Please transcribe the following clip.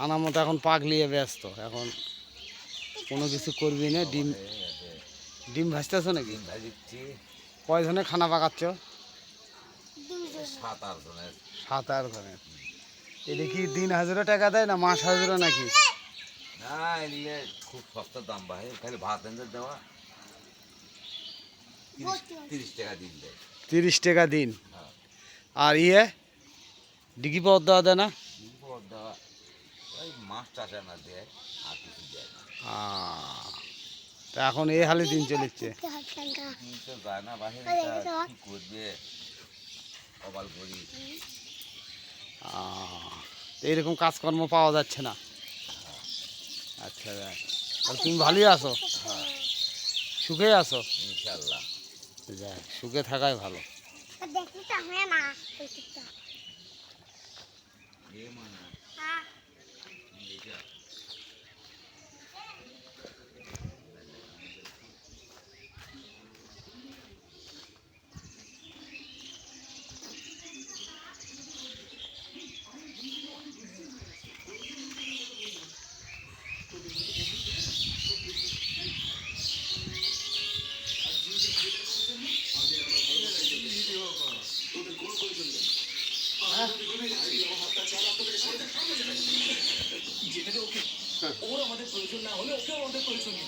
আনার মতো এখন পাগলিয়ে ব্যস্ত, এখন কোনো কিছু করবি না। ডিম ডিম ভাজতেছ নাকি? কয়জনে খানা পাকাচ্ছ? 7-8 জনের। এটা কি দিন হাজারে টাকা দেয় না মাস হাজারে নাকি? না এগুলো খুব সস্তা দাম ভাই, খালি ভাত এনে দেওয়া 30 টাকা দিন দেয়। 30 টাকা দিন। হ্যাঁ। আর ডিগি পাওয়ার দেওয়া দেয় না? দেওয়া ওই মাছ চাষা না দেয়, আর কিছু দেয় না। তা এখন এই হালে দিন চলেছে। দিন তো যায় না বাহিরে, কি করবে, কপাল করি। এইরকম কাজকর্ম পাওয়া যাচ্ছে না। আচ্ছা, আর তুমি ভালোই আছো? হ্যাঁ, সুখে আছো? ইনশাল্লাহ। যাক, সুখে থাকাই ভালো। ওর আমাদের প্রয়োজন না হলে ওকেও আমাদের প্রয়োজন নেই।